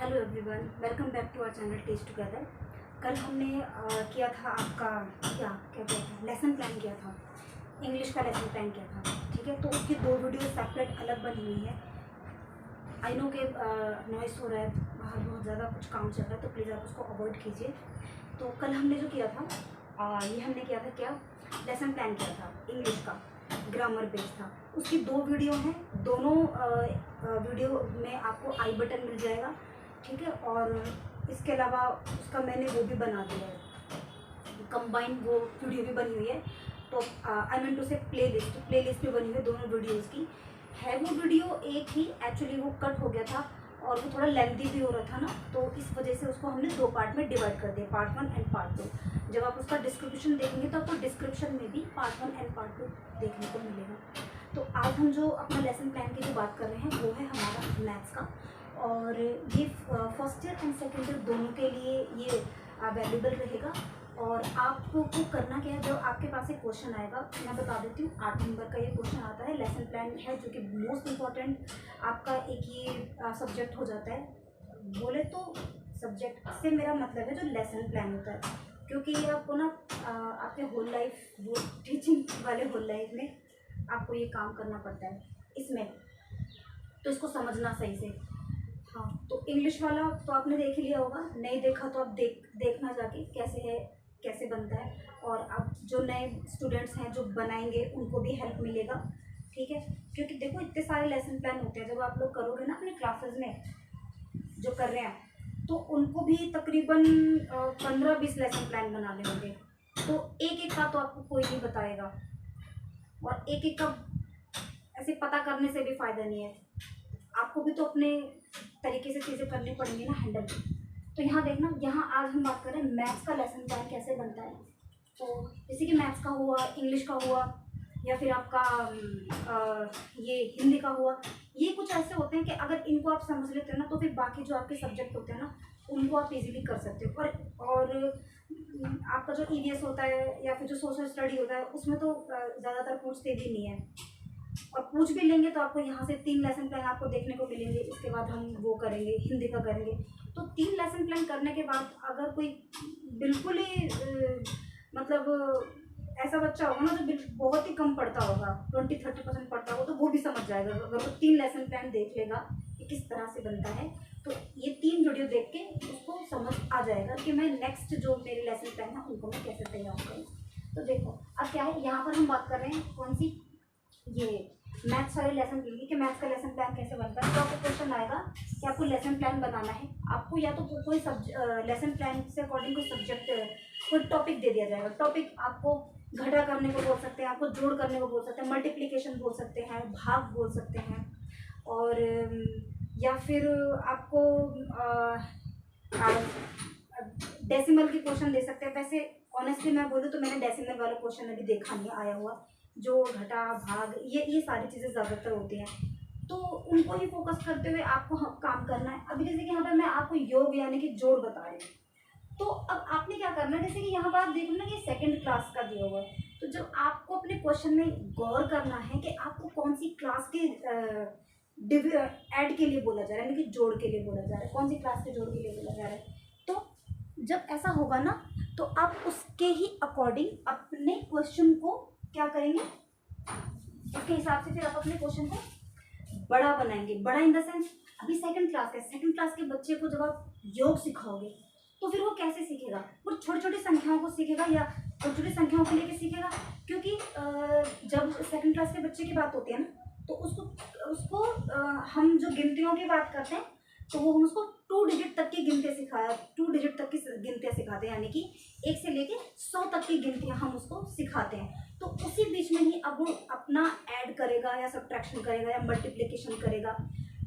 Hello everyone, welcome back to our channel test together. कल हमने किया था आपका क्या क्या किया था लेसन प्लान किया था, इंग्लिश का लेसन प्लान किया था। ठीक है, तो उसकी दो वीडियो सेपरेट अलग बनी हुई है। आई नो के नॉइस हो रहा है बाहर, बहुत ज़्यादा कुछ काम चल रहा है, तो प्लीज़ आप उसको अवॉइड कीजिए। तो कल हमने जो किया था ये हमने किया था क्या, लेसन प्लान किया था इंग्लिश का, ग्रामर बेस था। उसकी दो वीडियो हैं, दोनों वीडियो में आपको आई बटन मिल जाएगा। ठीक है, और इसके अलावा उसका मैंने वो भी बना दिया है, कंबाइंड वो वीडियो भी बनी हुई है। तो आई मीन टू से प्ले लिस्ट भी बनी हुई है दोनों वीडियोज़ की। है वो वीडियो एक ही, एक्चुअली वो कट हो गया था और वो थोड़ा लेंथी भी हो रहा था ना, तो इस वजह से उसको हमने दो पार्ट में डिवाइड कर दिया, पार्ट 1 एंड पार्ट 2। जब आप उसका डिस्क्रिप्शन देखेंगे तो आपको डिस्क्रिप्शन में भी पार्ट 1 एंड पार्ट 2 देखने को मिलेगा। तो आज हम जो अपना लेसन प्लान की जो बात कर रहे हैं वो है हमारा मैथ्स का, और ये first year and second year दोनों के लिए ये अवेलेबल रहेगा। और आपको करना क्या है, जो आपके पास एक क्वेश्चन आएगा, मैं बता देती हूँ, 8 नंबर का ये क्वेश्चन आता है, लेसन प्लान है जो कि मोस्ट इम्पॉर्टेंट आपका एक ये सब्जेक्ट हो जाता है। बोले तो सब्जेक्ट से मेरा मतलब है जो लेसन प्लान होता है, क्योंकि ये आपको ना आपके होल लाइफ, वो टीचिंग वाले होल लाइफ में आपको ये काम करना पड़ता है इसमें, तो इसको समझना सही से। हाँ, तो इंग्लिश वाला तो आपने देख ही लिया होगा, नहीं देखा तो आप देखना जाके कैसे है, कैसे बनता है। और आप जो नए स्टूडेंट्स हैं जो बनाएंगे उनको भी हेल्प मिलेगा। ठीक है, क्योंकि देखो इतने सारे लेसन प्लान होते हैं, जब आप लोग करोगे ना अपनी क्लासेस में जो कर रहे हैं, तो उनको भी तकरीबन 15-20 लेसन प्लान बनाने होंगे। तो एक एक का तो आपको कोई नहीं बताएगा, और एक एक का ऐसे पता करने से भी फ़ायदा नहीं है, आपको भी तो अपने तरीके से चीज़ें करनी पड़ेंगी ना हैंडल। तो यहाँ देखना, यहाँ आज हम बात करें मैथ्स का लेसन प्लान कैसे बनता है। तो जैसे कि मैथ्स का हुआ, इंग्लिश का हुआ, या फिर आपका ये हिंदी का हुआ, ये कुछ ऐसे होते हैं कि अगर इनको आप समझ लेते हो ना, तो फिर बाकी जो आपके सब्जेक्ट होते हैं ना, उनको आप इजीली कर सकते हो। और आपका जो ईवीएस होता है या फिर जो सोशल स्टडी होता है, उसमें तो ज़्यादातर पूछते भी नहीं है, और पूछ भी लेंगे तो आपको यहाँ से 3 लेसन प्लान आपको देखने को मिलेंगे। इसके बाद हम वो करेंगे, हिंदी का करेंगे। तो 3 लेसन प्लान करने के बाद अगर कोई बिल्कुल ही मतलब ऐसा बच्चा होगा ना जो बहुत ही कम पढ़ता होगा, 20-30% पढ़ता होगा, तो वो भी समझ जाएगा अगर वो 3 लेसन प्लान देख लेगा कि किस तरह से बनता है। तो ये 3 वीडियो देख के उसको समझ आ जाएगा कि मैं नेक्स्ट जो मेरे लेसन प्लान है उनको मैं कैसे तैयार करूँ। तो देखो अब क्या है, यहाँ पर हम बात कर रहे हैं कौन सी, ये मैथ्स वाले लेसन प्लान की, कि मैथ्स का लेसन प्लान कैसे बनता है। तो आपको क्वेश्चन आएगा कि आपको लेसन प्लान बनाना है, आपको या तो कोई लेसन प्लान से अकॉर्डिंग कोई सब्जेक्ट, कोई टॉपिक दे दिया जाएगा। टॉपिक आपको घटा करने को बोल सकते हैं, आपको जोड़ करने को बोल सकते हैं, मल्टीप्लिकेशन बोल सकते हैं, भाग बोल सकते हैं, और या फिर आपको डेसिमल की क्वेश्चन दे सकते हैं। वैसे ऑनेस्टली मैं बोलूँ तो मैंने डेसिमल वाला क्वेश्चन अभी देखा नहीं आया हुआ, जो घटा भाग ये सारी चीज़ें ज़्यादातर होती हैं, तो उनको ही फोकस करते हुए आपको काम करना है। अभी जैसे कि यहाँ पर मैं आपको योग यानी कि जोड़ बता रही हूँ, तो अब आपने क्या करना है, जैसे कि यहाँ पर आप देख लो ना कि सेकंड क्लास का दिया हुआ है, तो जब आपको अपने क्वेश्चन में गौर करना है कि आपको कौन सी क्लास के ऐड के लिए बोला जा रहा है, यानी कि जोड़ के लिए बोला जा रहा है, कौन सी क्लास के जोड़ के लिए बोला जा रहा है। तो जब ऐसा होगा ना, तो आप उसके ही अकॉर्डिंग अपने क्वेश्चन को क्या करेंगे, उसके हिसाब से फिर आप अपने क्वेश्चन को बड़ा बनाएंगे। बड़ा इन द सेंस, अभी सेकंड क्लास के बच्चे को जब आप योग सिखाओगे तो फिर वो कैसे सीखेगा, वो छोटी छोटी संख्याओं को सीखेगा या छोटी छोटी संख्याओं को लेके सीखेगा। क्योंकि जब सेकंड क्लास के बच्चे की बात होती है ना, तो उसको हम जो गिनतियों की बात करते हैं, तो वो हम उसको 2 डिजिट तक की गिनती सिखाते हैं, यानी कि 1 से लेके 100 तक की गिनतियाँ हम उसको सिखाते हैं। तो उसी बीच में ही अब वो अपना ऐड करेगा या सब्ट्रैक्शन करेगा या मल्टीप्लिकेशन करेगा।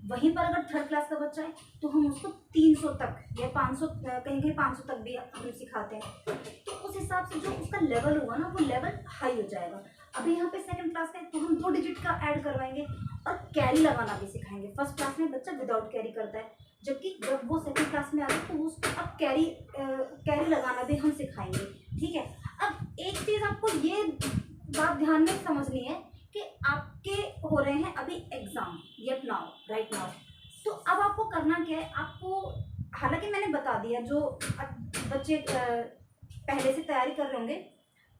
वहीं पर अगर थर्ड क्लास का बच्चा है तो हम उसको 300 तक या 500, कहीं 500 तक भी हम सिखाते हैं। तो उस हिसाब से जो उसका लेवल हुआ ना, वो लेवल हाई हो जाएगा। अभी यहाँ पे सेकंड क्लास का है तो हम 2 डिजिट का ऐड करवाएंगे और कैरी लगाना भी सिखाएंगे। फर्स्ट क्लास में बच्चा विदाउट कैरी करता है, जबकि जब वो सेकंड क्लास में आ गए तो उसको अब कैरी लगाना भी हम सिखाएंगे। ठीक है, अब एक चीज़ आपको ये बात ध्यान में समझनी है कि आपके हो रहे हैं अभी exam, yet now, right now. तो अब आपको करना क्या है, आपको हालांकि मैंने बता दिया, जो बच्चे पहले से तैयारी कर रहे होंगे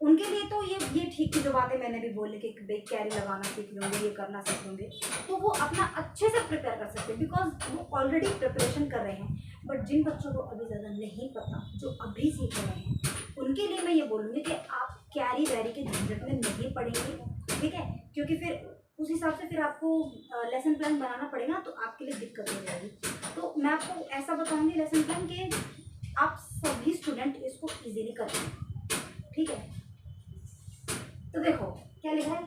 उनके लिए तो ये ठीक की जो बातें मैंने भी बोली कि बेक कैरी लगाना सीख लेंगे, ये करना सीख लेंगे, तो वो अपना अच्छे से प्रिपेयर कर सकते हैं, बिकॉज वो ऑलरेडी प्रिपरेशन कर रहे हैं। बट जिन बच्चों को अभी ज़्यादा नहीं पता, जो अभी सीख रहे हैं, उनके लिए मैं ये बोलूँगी कि आप कैरी वैरी के झंझट में नहीं पड़ेंगे, ठीक है, क्योंकि फिर उस हिसाब से फिर आपको लेसन प्लान बनाना पड़ेगा, तो आपके लिए दिक्कत हो जाएगी। तो मैं आपको ऐसा बताऊँगी लेसन प्लान कि आप सभी स्टूडेंट इसको ईजिली करें, ठीक है। तो देखो क्या लिखा है,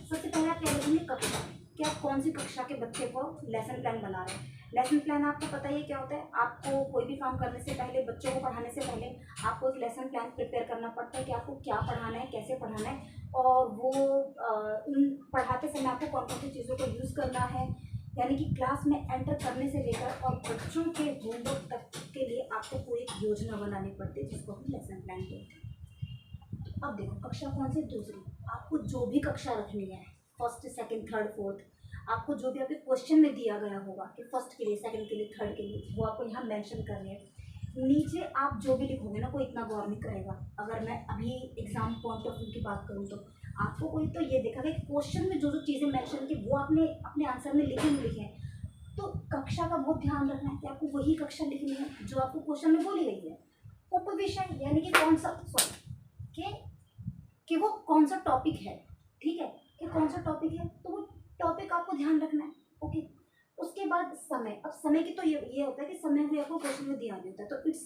सबसे पहले आप क्या लिखेंगे, कक्षा, कि आप कौन सी कक्षा के बच्चे को लेसन प्लान बना रहे हैं। लेसन प्लान आपको पता ही क्या होता है, आपको कोई भी काम करने से पहले, बच्चों को पढ़ाने से पहले आपको एक लेसन प्लान प्रिपेयर करना पड़ता है कि आपको क्या पढ़ाना है, कैसे पढ़ाना है, और वो उन पढ़ाते समय आपको कौन कौन सी चीज़ों को यूज़ करना है, यानी कि क्लास में एंटर करने से लेकर और बच्चों के होमवर्क तक के लिए आपको पूरी एक योजना बनानी पड़ती है, जिसको हम लेसन प्लान कहते हैं। अब देखो कक्षा कौन सी, दूसरी, आपको जो भी कक्षा रखनी है, फर्स्ट सेकंड थर्ड फोर्थ, आपको जो भी आपके क्वेश्चन में दिया गया होगा कि फर्स्ट के लिए, सेकंड के लिए, थर्ड के लिए, वो आपको यहाँ मेंशन करनी है। नीचे आप जो भी लिखोगे ना, कोई इतना गौर नहीं करेगा। अगर मैं अभी एग्जाम पॉइंट ऑफ व्यू की बात करूँ तो आपको कोई तो ये देखा कि क्वेश्चन में जो जो चीज़ें मेंशन की वो आपने अपने आंसर में लिखे नहीं लिखे हैं। तो कक्षा का बहुत ध्यान रखना है कि आपको वही कक्षा लिखनी है जो आपको क्वेश्चन में बोली गई है। उपविषय यानी कि कौन सा, सॉरी, कि वो कौन सा टॉपिक है, ठीक है, कि कौन सा टॉपिक है, तो वो टॉपिक आपको ध्यान रखना है, ओके। उसके बाद समय, अब समय की तो ये होता है कि समय भी आपको क्वेश्चन में दिया नहीं होता है, तो it's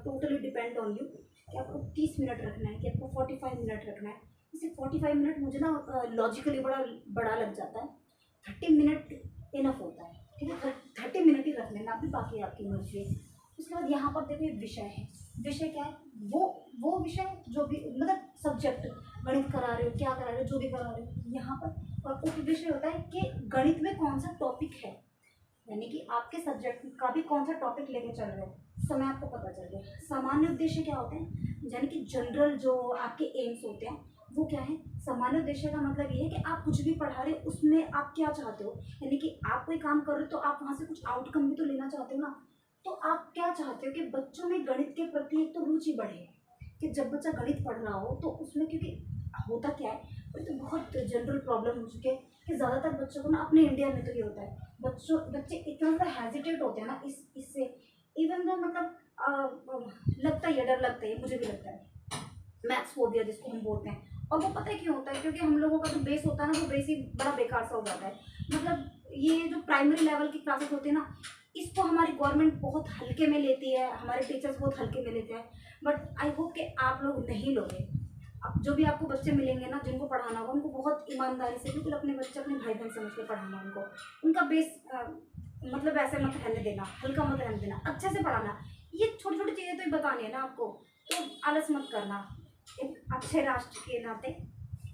totally depend on you कि आपको 30 मिनट रखना है कि आपको 45 मिनट रखना है। इसे 45 मिनट मुझे ना लॉजिकली बड़ा लग जाता है, 30 मिनट इनफ होता है, ठीक है, 30 मिनट ही रख लेना, अभी बाकी आपकी मर्जी है। उसके बाद यहाँ पर देखो एक विषय है, विषय क्या है, वो विषय जो भी, मतलब सब्जेक्ट, गणित करा रहे हो, क्या करा रहे हो, जो भी करा रहे हो यहाँ पर। और उप विषय होता है कि गणित में कौन सा टॉपिक है, यानी कि आपके सब्जेक्ट का भी कौन सा टॉपिक लेके चल रहे हो, समय आपको पता चल गया। सामान्य उद्देश्य क्या होते हैं, यानी कि जनरल जो आपके एम्स होते हैं वो क्या है। सामान्य उद्देश्य का मतलब ये है कि आप कुछ भी पढ़ा रहे हो उसमें आप क्या चाहते हो, यानी कि आप कोई काम कर रहे हो तो आप वहाँ से कुछ आउटकम भी तो लेना चाहते हो ना। तो आप क्या चाहते हो कि बच्चों में गणित के प्रति एक तो रुचि बढ़े, कि जब बच्चा गणित पढ़ रहा हो तो उसमें, क्योंकि होता क्या है, तो बहुत जनरल प्रॉब्लम हो चुके हैं कि ज़्यादातर बच्चों को ना, अपने इंडिया में तो ये होता है, बच्चे इतना ज़्यादा हेजिटेट होते हैं ना इससे, इवन दो मतलब लगता ही है, डर लगता है, मुझे भी लगता है, मैथ्स फोबिया जिसको हम बोलते हैं। और वो पता है क्यों होता है, क्योंकि हम लोगों का जो बेस होता है ना, वो बेस ही बड़ा बेकार सा हो जाता है। मतलब ये जो प्राइमरी लेवल की क्लासेस होती है ना, इसको हमारी गवर्नमेंट बहुत हल्के में लेती है, हमारे टीचर्स बहुत हल्के में लेते हैं, बट आई होप कि आप लोग नहीं लोगे। अब जो भी आपको बच्चे मिलेंगे ना, जिनको पढ़ाना होगा, उनको बहुत ईमानदारी से, बिल्कुल अपने बच्चे अपने भाई बहन समझ के पढ़ाना, उनका बेस मतलब ऐसे मत रहने देना, हल्का मत रहने देना, अच्छे से पढ़ाना। ये छोटी छोटी चीज़ें तो ही बतानी है ना आपको, तो आलस मत करना। एक अच्छे राष्ट्र के नाते,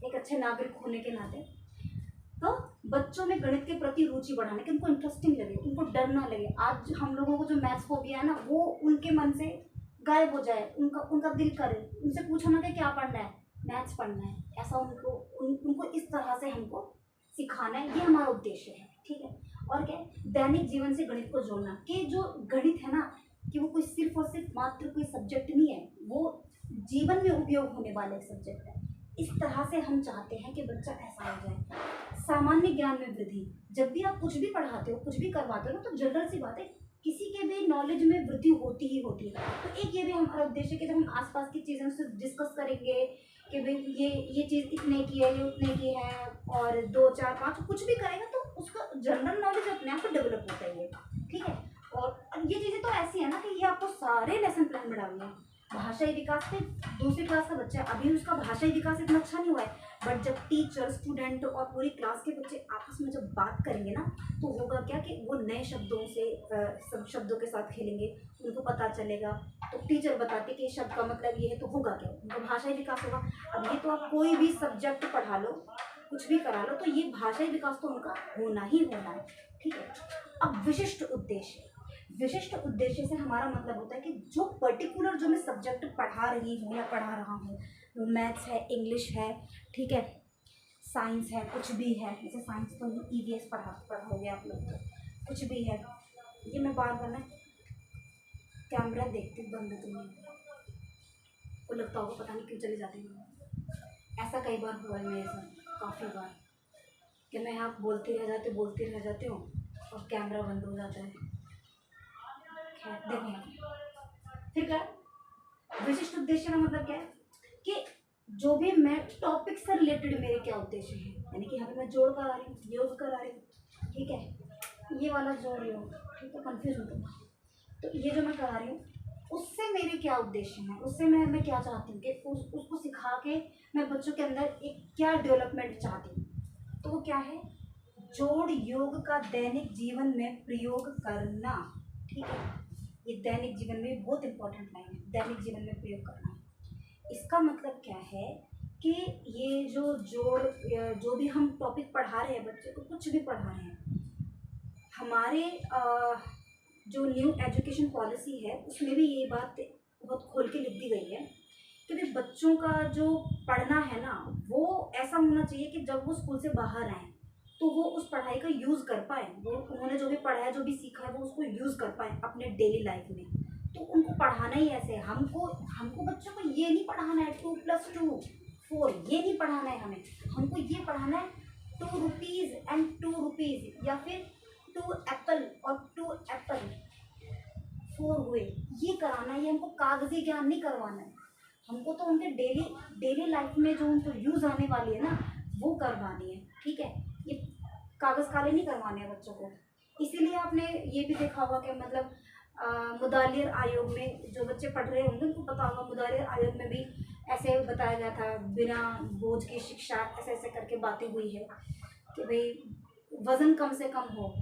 एक अच्छे नागरिक होने के नाते, तो बच्चों में गणित के प्रति रुचि बढ़ाने के, उनको इंटरेस्टिंग लगे, उनको डर ना लगे। आज हम लोगों को जो मैथ्स फोबिया है ना, वो उनके मन से गायब हो जाए, उनका दिल करे, उनसे पूछो ना कि क्या पढ़ना है, मैथ्स पढ़ना है, ऐसा उनको इस तरह से हमको सिखाना है, ये हमारा उद्देश्य है, ठीक है। और क्या, दैनिक जीवन से गणित को जोड़ना, कि जो गणित है ना, कि वो कोई सिर्फ और सिर्फ मात्र कोई सब्जेक्ट नहीं है, वो जीवन में उपयोग होने वाले सब्जेक्ट है। इस तरह से हम चाहते हैं कि बच्चा ऐसा हो जाए। सामान्य ज्ञान में वृद्धि, जब भी आप कुछ भी पढ़ाते हो, कुछ भी करवाते हो ना, तो जनरल सी बात है, किसी के भी नॉलेज में वृद्धि होती ही होती है। तो एक ये भी हमारा उद्देश्य है कि जब हम आसपास की चीज़ें उससे डिस्कस करेंगे कि भाई ये चीज़ इतने की है, ये उतने की है, और 2 4 5 कुछ भी करेगा तो उसका जनरल नॉलेज अपने आप को डेवलप होता है, ठीक है। और ये चीज़ें तो ऐसी है ना कि ये आपको सारे लेसन प्लान में डालनी है। भाषाई विकास पे दूसरी क्लास का बच्चा है, अभी उसका भाषाई विकास इतना अच्छा नहीं हुआ है, बट जब टीचर, स्टूडेंट और पूरी क्लास के बच्चे आपस में जब बात करेंगे ना, तो होगा क्या कि वो नए शब्दों से सब शब्दों के साथ खेलेंगे, उनको पता चलेगा। तो टीचर बताते कि शब्द का मतलब ये है, तो होगा क्या, उनका भाषाई विकास होगा। अब ये तो आप कोई भी सब्जेक्ट पढ़ा लो, कुछ भी करा लो, तो ये भाषाई विकास तो उनका होना ही होना है, ठीक है। अब विशिष्ट उद्देश्य, विशिष्ट उद्देश्य से हमारा मतलब होता है कि जो पर्टिकुलर जो मैं सब्जेक्ट पढ़ा रही हूँ या पढ़ा रहा हूँ, मैथ्स है, इंग्लिश है, ठीक है, साइंस है, कुछ भी है, जैसे साइंस तो ईवीएस पढ़ोगे आप लोग, तो कुछ भी है, ये मैं बार बार ना कैमरा देखते बंद तो नहीं, वो लगता होगा पता नहीं क्यों चले जाते हैं। ऐसा कई बार हुआ है मेरे साथ, काफ़ी बार, कि मैं यहाँ बोलती रह जाती हूँ और कैमरा बंद हो जाता है। खैर देखिए, फिर क्या, विशिष्ट उद्देश्य का मतलब क्या है कि जो भी मैं टॉपिक से रिलेटेड मेरे क्या उद्देश्य है, यानी कि यहाँ पे मैं जोड़ करा रही हूँ, योग करा रही हूँ, ठीक है, ये वाला जोड़ योग, ठीक है, कंफ्यूज हूँ तो ये जो मैं करा रही हूँ उससे मेरे क्या उद्देश्य हैं, उससे मैं क्या चाहती हूँ कि उसको सिखा के मैं बच्चों के अंदर एक क्या डेवलपमेंट चाहती हूँ। तो वो क्या है, जोड़ योग का दैनिक जीवन में प्रयोग करना, ठीक है, ये दैनिक जीवन में बहुत इंपॉर्टेंट लाइन है, दैनिक जीवन में प्रयोग करना। इसका मतलब क्या है कि ये जो जोड़, जो भी हम टॉपिक पढ़ा रहे हैं बच्चे को, कुछ भी पढ़ा रहे हैं, हमारे जो न्यू एजुकेशन पॉलिसी है उसमें भी ये बात बहुत खोल के लिख दी गई है कि भाई बच्चों का जो पढ़ना है ना, वो ऐसा होना चाहिए कि जब वो स्कूल से बाहर आए तो वो उस पढ़ाई का यूज़ कर पाए, वो उन्होंने जो भी पढ़ा है, जो भी सीखा है, वो उसको यूज़ कर पाए अपने डेली लाइफ में। तो उनको पढ़ाना ही ऐसे है, हमको बच्चों को ये नहीं पढ़ाना है 2+2 4, ये नहीं पढ़ाना है हमको ये पढ़ाना है 2 रुपीज़ एंड 2 रुपीज़, या फिर 2 एप्पल और 2 एप्पल 4 हुए, ये कराना है। ये हमको कागजी ज्ञान नहीं करवाना है, हमको तो उनके डेली लाइफ में जो उनको यूज़ आने वाली है ना, वो करवानी है, ठीक है। ये कागज़ काले नहीं करवाने हैं बच्चों को। इसीलिए आपने ये भी देखा होगा कि मतलब मुदालिर आयोग में जो बच्चे पढ़ रहे होंगे उनको पता होगा, मुदालिर आयोग में भी ऐसे बताया गया था, बिना बोझ की शिक्षा, ऐसे ऐसे करके बातें हुई है कि भाई वज़न कम से कम हो,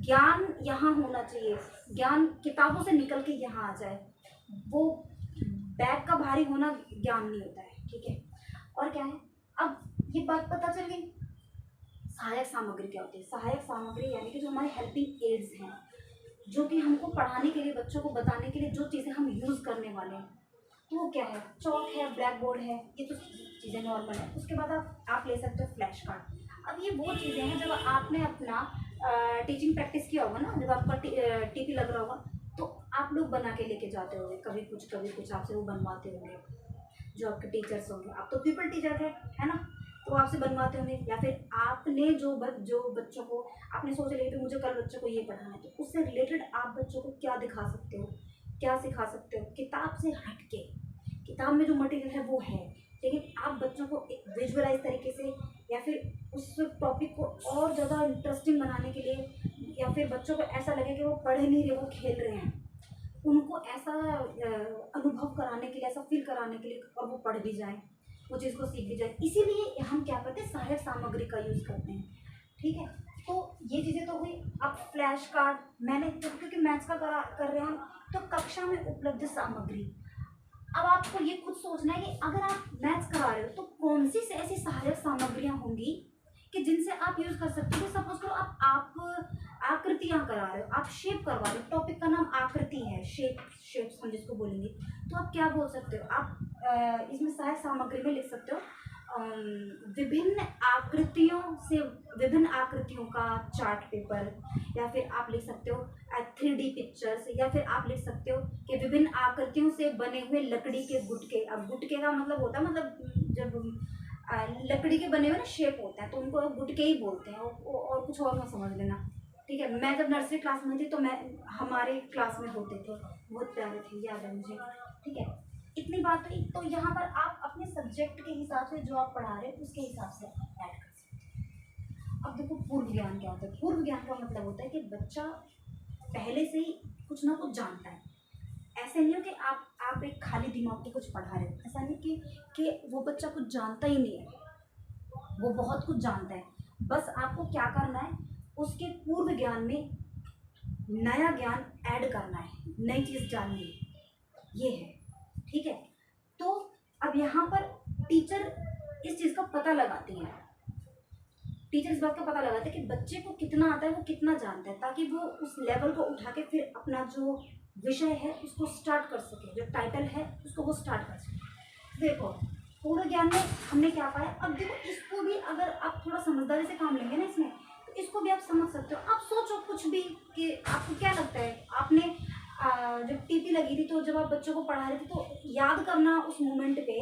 ज्ञान यहाँ होना चाहिए, ज्ञान किताबों से निकल के यहाँ आ जाए, वो बैग का भारी होना ज्ञान नहीं होता है, ठीक है। और क्या है, अब ये बात पता चल गई, सहायक सामग्री क्या होती है। सहायक सामग्री यानी कि जो हमारे हेल्पिंग एड्स हैं, जो कि हमको पढ़ाने के लिए, बच्चों को बताने के लिए जो चीज़ें हम यूज़ करने वाले हैं, तो वो क्या है, चौक है, ब्लैक बोर्ड है, ये तो चीज़ें नॉर्मल है। उसके बाद आप ले सकते हो फ्लैश कार्ड। अब ये वो चीज़ें हैं जब आपने अपना टीचिंग प्रैक्टिस किया होगा ना, जब आपका टीपी लग रहा होगा, तो आप लोग बना के लेके जाते होंगे, कभी कुछ आपसे वो बनवाते होंगे, जो आपके टीचर्स होंगे। आप तो पीपल टीचर थे, है ना, तो आपसे बनवाते होंगे, या फिर आपने जो बच्चों को आपने सोच लिया कि मुझे कल बच्चों को ये पढ़ाना है, तो उससे रिलेटेड आप बच्चों को क्या दिखा सकते हो, क्या सिखा सकते हो, किताब से हट के। किताब में जो मटेरियल है वो है, लेकिन आप बच्चों को एक विजुअलाइज तरीके से, या फिर उस टॉपिक को और ज़्यादा इंटरेस्टिंग बनाने के लिए, या फिर बच्चों को ऐसा लगे कि वो पढ़ नहीं रहे, वो खेल रहे हैं, उनको ऐसा अनुभव कराने के लिए, ऐसा फील कराने के लिए, और वो पढ़ भी जाए, वो चीज़ को सीख भी जाए। इसीलिए हम क्या करते हैं, सहायक सामग्री का यूज़ करते हैं, ठीक है। तो ये चीज़ें तो हुई। अब फ्लैश कार्ड मैंने क्योंकि मैथ्स का कर रहे हैं, तो कक्षा में उपलब्ध सामग्री। अब आपको ये खुद सोचना है कि अगर आप मैथ्स करा रहे हो तो कौन सी ऐसी सहायक सामग्रियाँ होंगी कि जिनसे आप यूज़ कर सकते हो। सपोज करो आप आकृतियाँ करा रहे हो, आप शेप करवा रहे हो, टॉपिक का नाम आकृति है, शेप्स हम जिसको बोलेंगे, तो आप क्या बोल सकते हो, आप इसमें सहायक सामग्री में लिख सकते हो विभिन्न आकृतियों का चार्ट पेपर, या फिर आप लिख सकते हो 3D पिक्चर्स, या फिर आप लिख सकते हो कि विभिन्न आकृतियों से बने हुए लकड़ी के गुटके। अब गुटके का मतलब होता है, मतलब जब लकड़ी के बने हुए ना शेप होता है, तो उनको गुटके ही बोलते हैं, और कुछ और मत समझ लेना, ठीक है। मैं जब नर्सरी क्लास में थी तो हमारे क्लास में होते थे, बहुत प्यारे थे, याद है मुझे, ठीक है। इतनी बात हुई, तो यहाँ पर आप अपने सब्जेक्ट के हिसाब से जो आप पढ़ा रहे हैं उसके हिसाब से ऐड कर सकते हैं। अब देखो पूर्व ज्ञान क्या होता है। पूर्व ज्ञान का मतलब होता है कि बच्चा पहले से ही कुछ ना कुछ जानता है। ऐसे नहीं हो कि आप एक खाली दिमाग के कुछ पढ़ा रहे हो, ऐसा नहीं कि वो बच्चा कुछ जानता ही नहीं है, वो बहुत कुछ जानता है। बस आपको क्या करना है, उसके पूर्व ज्ञान में नया ज्ञान ऐड करना है, नई चीज़ जाननी है, ये है, ठीक है। तो अब यहाँ पर टीचर इस चीज़ का पता लगाती है, टीचर इस बात का पता लगाते हैं कि बच्चे को कितना आता है, वो कितना जानता है, ताकि वो उस लेवल को उठा के फिर अपना जो विषय है उसको स्टार्ट कर सके, जो टाइटल है उसको वो स्टार्ट कर सके। देखो पूर्व ज्ञान में हमने क्या पाया। अब देखो इसको भी अगर आप थोड़ा समझदारी से काम लेंगे ना इसमें, तो इसको भी आप समझ सकते हो। आप सोचो कुछ भी कि आपको क्या लगता है, आपने जब टीपी जब बच्चों को पढ़ा रही थी तो याद करना उस मोमेंट पे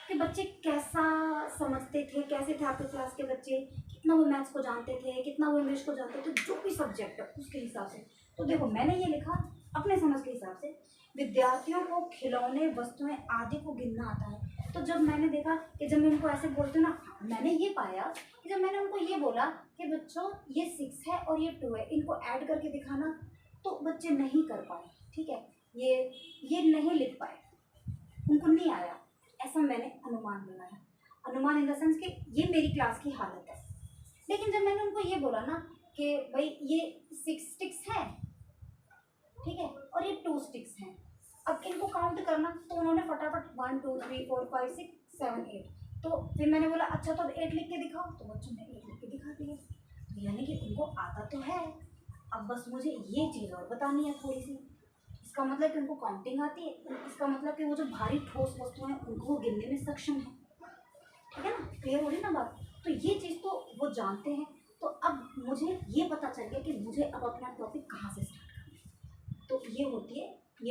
कि बच्चे कैसा समझते थे, कैसे थे आपके क्लास के बच्चे, कितना वो मैथ्स को जानते थे, कितना वो इंग्लिश को जानते थे, जो भी सब्जेक्ट है उसके हिसाब से। तो देखो मैंने ये लिखा अपने समझ के हिसाब से, विद्यार्थियों को खिलौने वस्तुएं आदि को गिनना आता है। तो जब मैंने देखा कि जब मैं उनको ऐसे बोलती हूँ ना, मैंने ये पाया कि जब मैंने उनको ये बोला कि बच्चों ये 6 है और ये 2 है, इनको ऐड करके दिखाना, तो बच्चे नहीं कर पाए। ठीक है, ये नहीं लिख पाए, उनको नहीं आया। ऐसा मैंने अनुमान लगाया, अनुमान इन द सेंस कि ये मेरी क्लास की हालत है। लेकिन जब मैंने उनको ये बोला ना कि भाई ये 6 स्टिक्स है, ठीक है, और ये 2 स्टिक्स हैं, अब इनको काउंट करना, तो उन्होंने फटाफट 1 2 3 4 5 6 7 8। तो फिर मैंने बोला अच्छा तो अब 8 लिख के दिखाओ, तो बच्चों ने 8 लिख के दिखा दिया। तो यानी कि उनको आता तो है, अब बस मुझे ये चीज़ और बतानी है थोड़ी सी। इसका मतलब कि उनको काउंटिंग आती है, इसका मतलब कि वो जो भारी ठोस वस्तु हैं उनको वो गिनने में सक्षम है। ठीक है ना, क्लियर हो रही ना बात। तो ये चीज़ तो वो जानते हैं। तो अब मुझे ये पता चल गया कि मुझे अब अपना टॉपिक कहाँ से स्टार्ट करना है। तो ये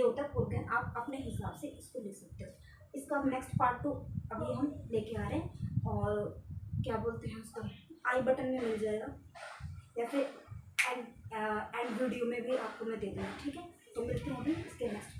होता है पूर्वज्ञान। आप अपने हिसाब से इसको लिख सकते हो। इसका अब नेक्स्ट पार्ट 2 अभी हम लेके आ रहे हैं, और क्या बोलते हैं उसका, आई बटन में मिल जाएगा या फिर एंड वीडियो में भी आपको मैं दे दूँगी। ठीक है, तो मिलते हैं अभी इसके नेक्स्ट